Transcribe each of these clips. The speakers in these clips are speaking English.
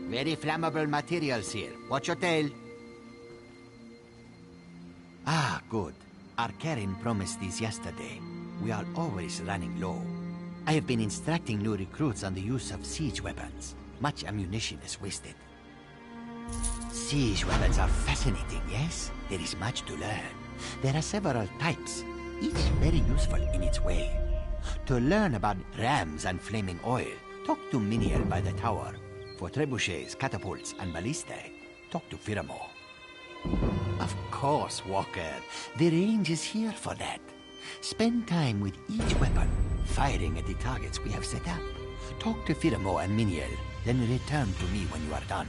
Very flammable materials here. Watch your tail. Ah, good. Our Karen promised these yesterday. We are always running low. I have been instructing new recruits on the use of siege weapons. Much ammunition is wasted. Siege weapons are fascinating, yes? There is much to learn. There are several types, each very useful in its way. To learn about rams and flaming oil, talk to Miniel by the tower. For trebuchets, catapults, and ballistae, talk to Firamo. Of course, Walker. The range is here for that. Spend time with each weapon, firing at the targets we have set up. Talk to Firamo and Miniel, then return to me when you are done.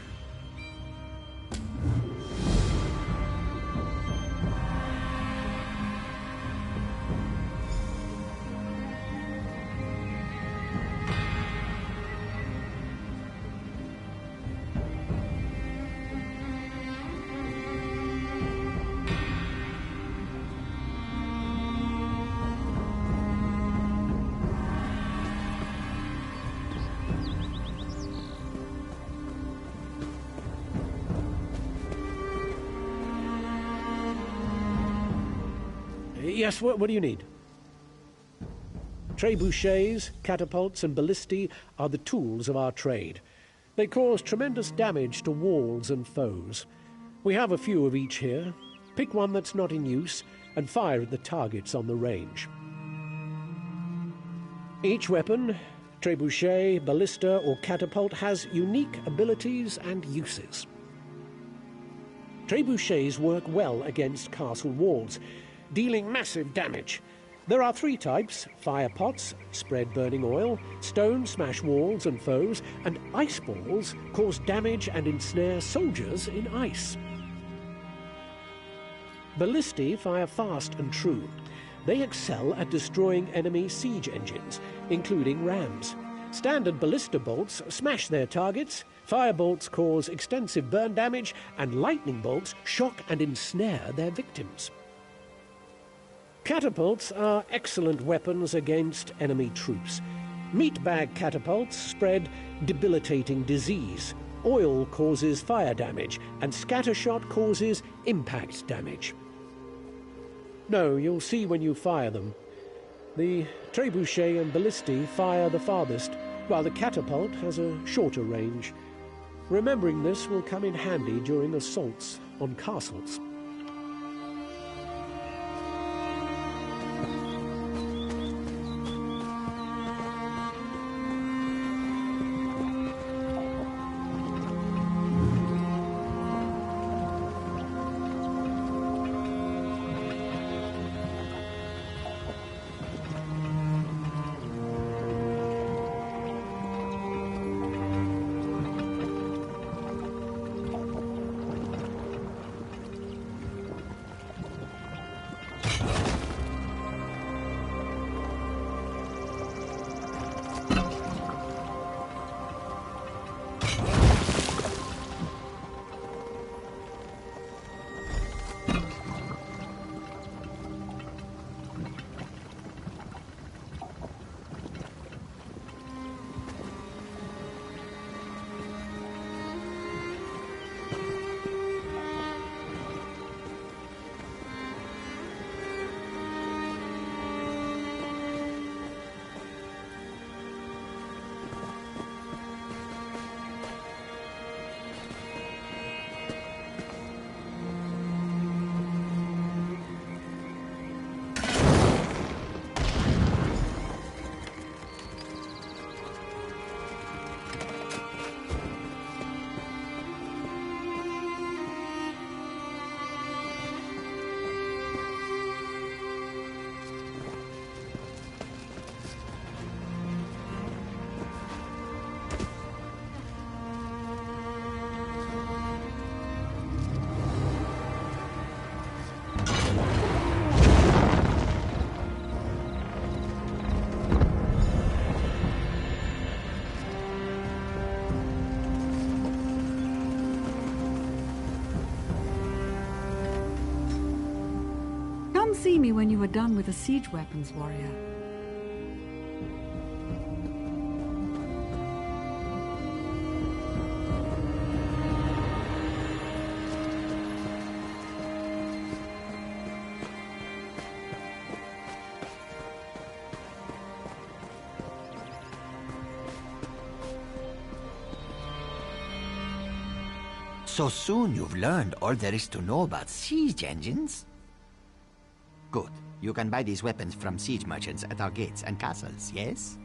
Yes, what do you need? Trebuchets, catapults, and ballistae are the tools of our trade. They cause tremendous damage to walls and foes. We have a few of each here. Pick one that's not in use and fire at the targets on the range. Each weapon, trebuchet, ballista, or catapult, has unique abilities and uses. Trebuchets work well against castle walls, dealing massive damage. There are 3 types: fire pots, spread burning oil, stones smash walls and foes, and ice balls cause damage and ensnare soldiers in ice. Ballistae fire fast and true. They excel at destroying enemy siege engines, including rams. Standard ballista bolts smash their targets, fire bolts cause extensive burn damage, and lightning bolts shock and ensnare their victims. Catapults are excellent weapons against enemy troops. Meatbag catapults spread debilitating disease. Oil causes fire damage, and scattershot causes impact damage. No, you'll see when you fire them. The trebuchet and ballistae fire the farthest, while the catapult has a shorter range. Remembering this will come in handy during assaults on castles. See me when you are done with the siege weapons, warrior. So soon you've learned all there is to know about siege engines? Good. You can buy these weapons from siege merchants at our gates and castles, yes?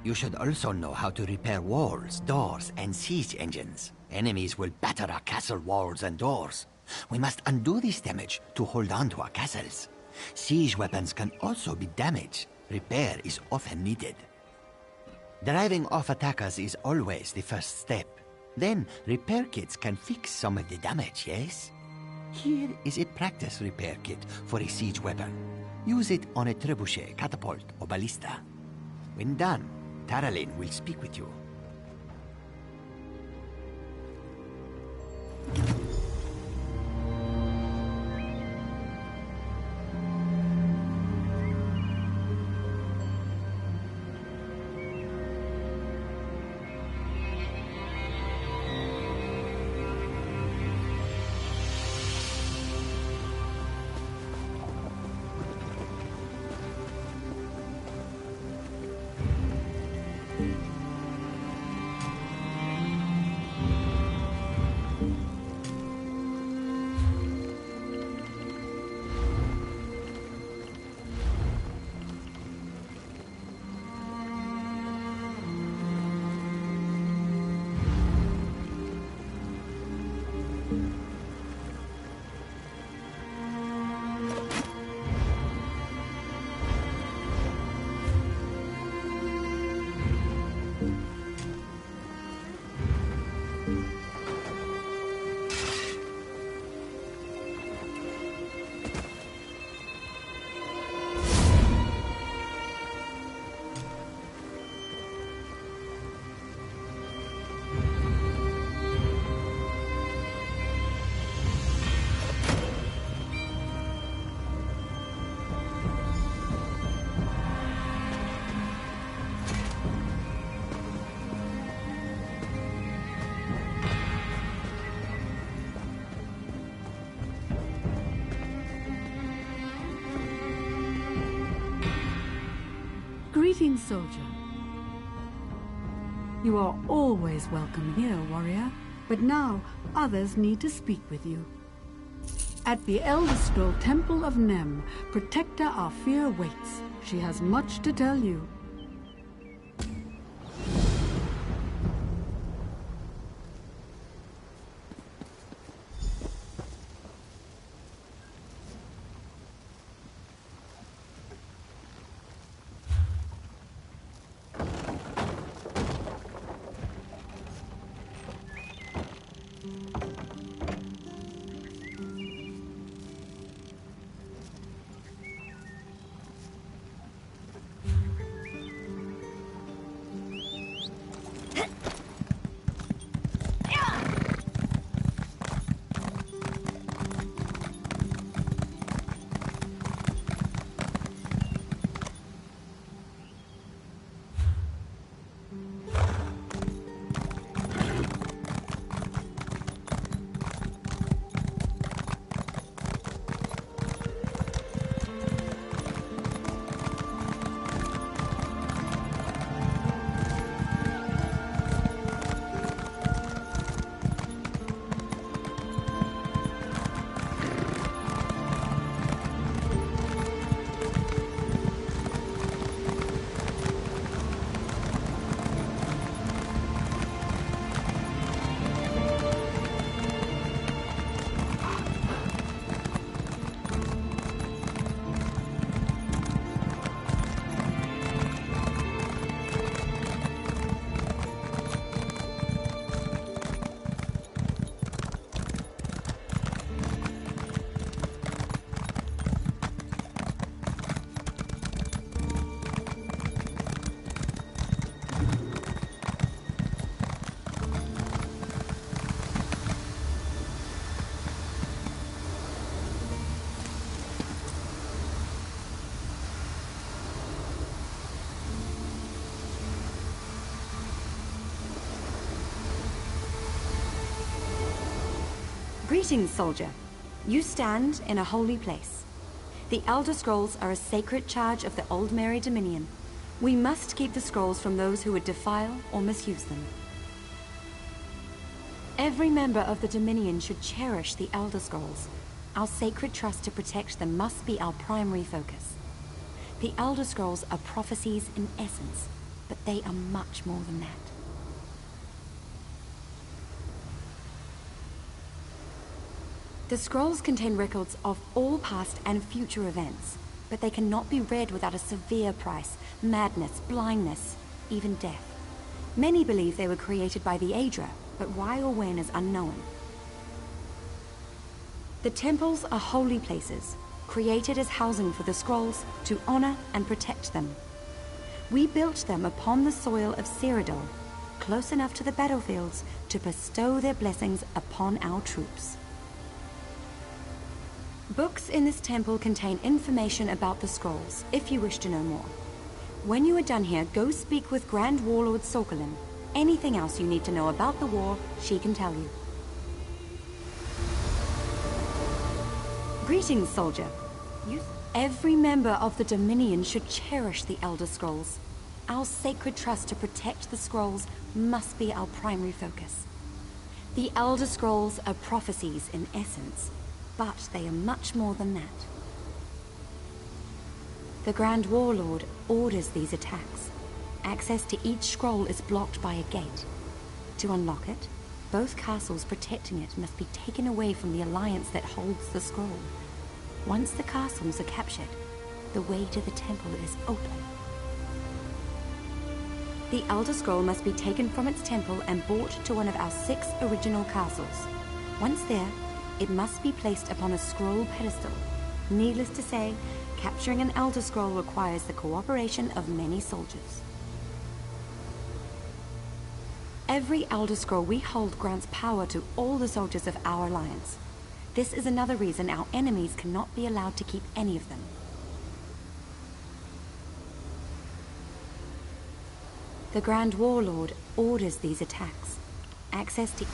You should also know how to repair walls, doors, and siege engines. Enemies will batter our castle walls and doors. We must undo this damage to hold on to our castles. Siege weapons can also be damaged. Repair is often needed. Driving off attackers is always the first step. Then, repair kits can fix some of the damage, yes? Here is a practice repair kit for a siege weapon. Use it on a trebuchet, catapult, or ballista. When done, Taralyn will speak with you. Greetings, soldier. You are always welcome here, warrior. But now, others need to speak with you. At the Elder Scroll Temple of Nem, Protector Arfir waits. She has much to tell you. Greetings, soldier. You stand in a holy place. The Elder Scrolls are a sacred charge of the Old Mary Dominion. We must keep the scrolls from those who would defile or misuse them. Every member of the Dominion should cherish the Elder Scrolls. Our sacred trust to protect them must be our primary focus. The Elder Scrolls are prophecies in essence, but they are much more than that. The scrolls contain records of all past and future events, but they cannot be read without a severe price, madness, blindness, even death. Many believe they were created by the Aedra, but why or when is unknown. The temples are holy places, created as housing for the scrolls to honor and protect them. We built them upon the soil of Cyrodiil, close enough to the battlefields to bestow their blessings upon our troops. Books in this temple contain information about the scrolls, if you wish to know more. When you are done here, go speak with Grand Warlord Sokolin. Anything else you need to know about the war, she can tell you. Greetings, soldier. Every member of the Dominion should cherish the Elder Scrolls. Our sacred trust to protect the scrolls must be our primary focus. The Elder Scrolls are prophecies in essence, but they are much more than that. The Grand Warlord orders these attacks. Access to each scroll is blocked by a gate. To unlock it, both castles protecting it must be taken away from the alliance that holds the scroll. Once the castles are captured, the way to the temple is open. The Elder Scroll must be taken from its temple and brought to one of our 6 original castles. Once there, it must be placed upon a scroll pedestal. Needless to say, capturing an Elder Scroll requires the cooperation of many soldiers. Every Elder Scroll we hold grants power to all the soldiers of our alliance. This is another reason our enemies cannot be allowed to keep any of them. The Grand Warlord orders these attacks. Access to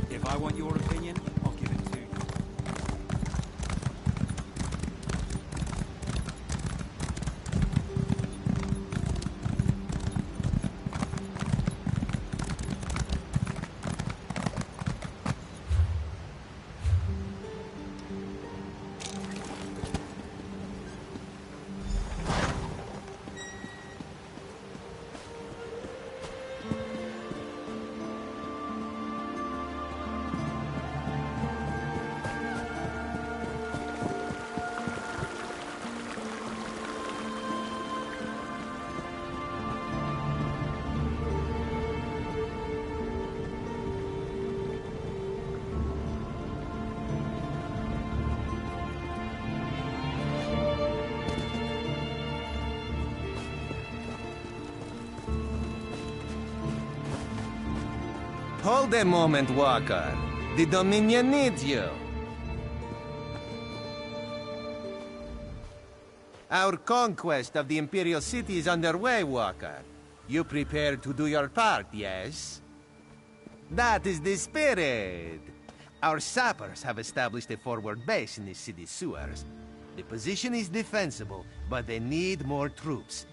If I want your opinion, I'll give it to you. Hold a moment, Walker. The Dominion needs you. Our conquest of the Imperial City is underway, Walker. You prepared to do your part, yes? That is the spirit! Our sappers have established a forward base in the city's sewers. The position is defensible, but they need more troops.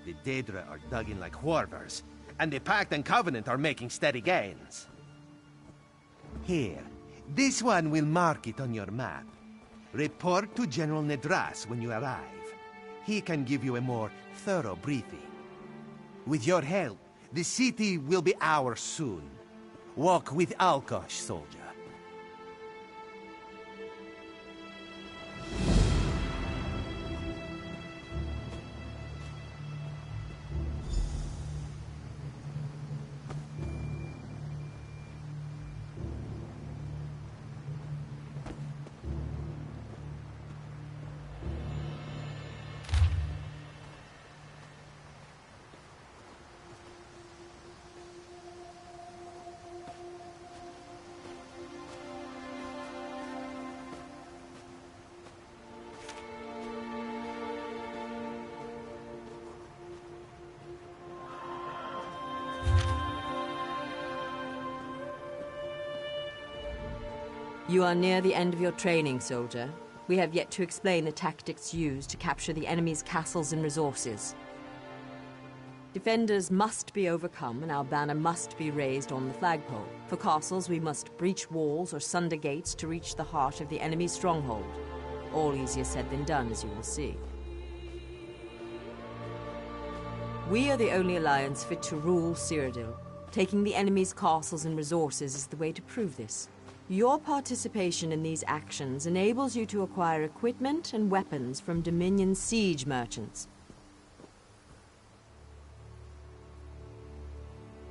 The Daedra are dug in like horrors, and the Pact and Covenant are making steady gains. Here, this one will mark it on your map. Report to General Nedras when you arrive. He can give you a more thorough briefing. With your help, the city will be ours soon. Walk with Alkosh, soldier. You are near the end of your training, soldier. We have yet to explain the tactics used to capture the enemy's castles and resources. Defenders must be overcome, and our banner must be raised on the flagpole. For castles, we must breach walls or sunder gates to reach the heart of the enemy's stronghold. All easier said than done, as you will see. We are the only alliance fit to rule Cyrodiil. Taking the enemy's castles and resources is the way to prove this. Your participation in these actions enables you to acquire equipment and weapons from Dominion siege merchants.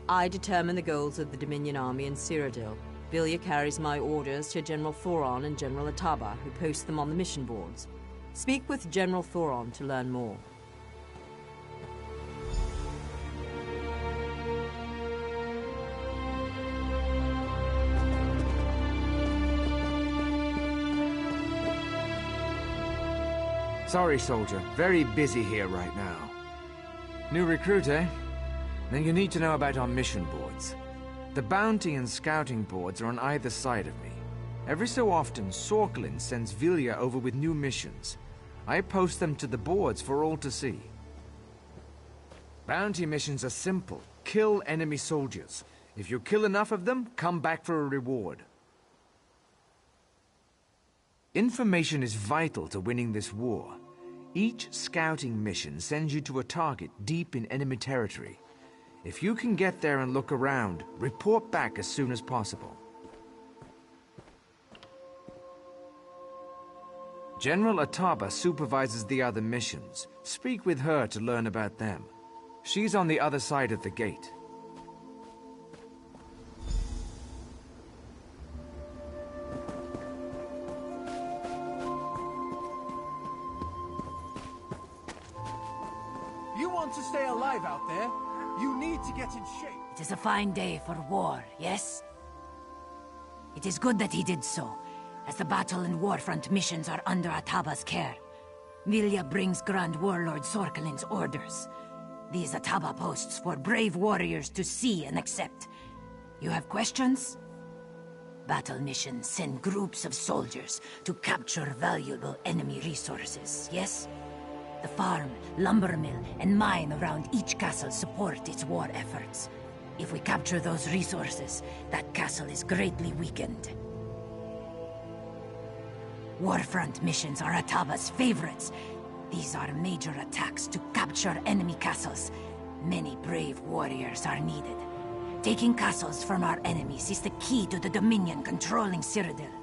I determine the goals of the Dominion army in Cyrodiil. Vilya carries my orders to General Thoron and General Ataba, who post them on the mission boards. Speak with General Thoron to learn more. Sorry, soldier. Very busy here right now. New recruit, eh? Then you need to know about our mission boards. The bounty and scouting boards are on either side of me. Every so often, Sorklin sends Vilya over with new missions. I post them to the boards for all to see. Bounty missions are simple. Kill enemy soldiers. If you kill enough of them, come back for a reward. Information is vital to winning this war. Each scouting mission sends you to a target deep in enemy territory. If you can get there and look around, report back as soon as possible. General Ataba supervises the other missions. Speak with her to learn about them. She's on the other side of the gate. You want to stay alive out there? You need to get in shape. It is a fine day for war, yes? It is good that he did so, as the battle and warfront missions are under Ataba's care. Vilya brings Grand Warlord Sorkelin's orders. These Ataba posts for brave warriors to see and accept. You have questions? Battle missions send groups of soldiers to capture valuable enemy resources, yes? The farm, lumber mill, and mine around each castle support its war efforts. If we capture those resources, that castle is greatly weakened. Warfront missions are Ataba's favorites. These are major attacks to capture enemy castles. Many brave warriors are needed. Taking castles from our enemies is the key to the Dominion controlling Cyrodiil.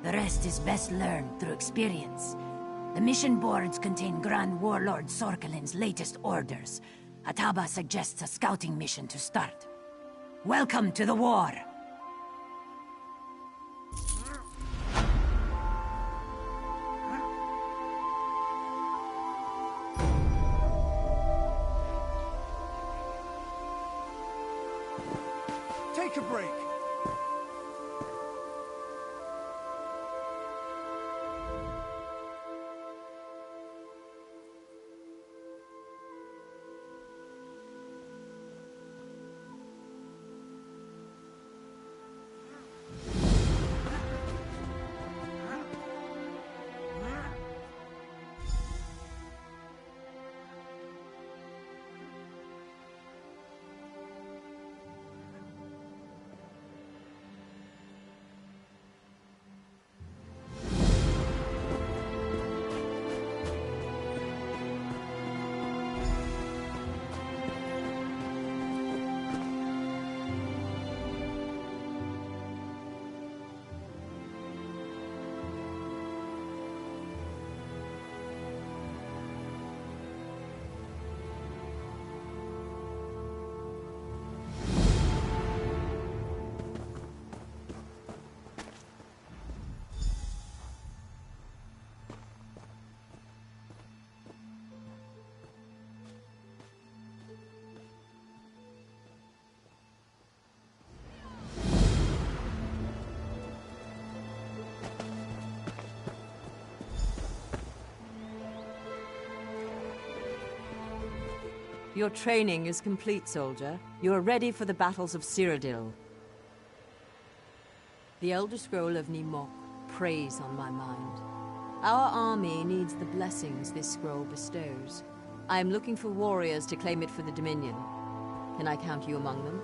The rest is best learned through experience. The mission boards contain Grand Warlord Sorkelin's latest orders. Ataba suggests a scouting mission to start. Welcome to the war! Take a break. Your training is complete, soldier. You are ready for the battles of Cyrodiil. The Elder Scroll of Nimok preys on my mind. Our army needs the blessings this scroll bestows. I am looking for warriors to claim it for the Dominion. Can I count you among them?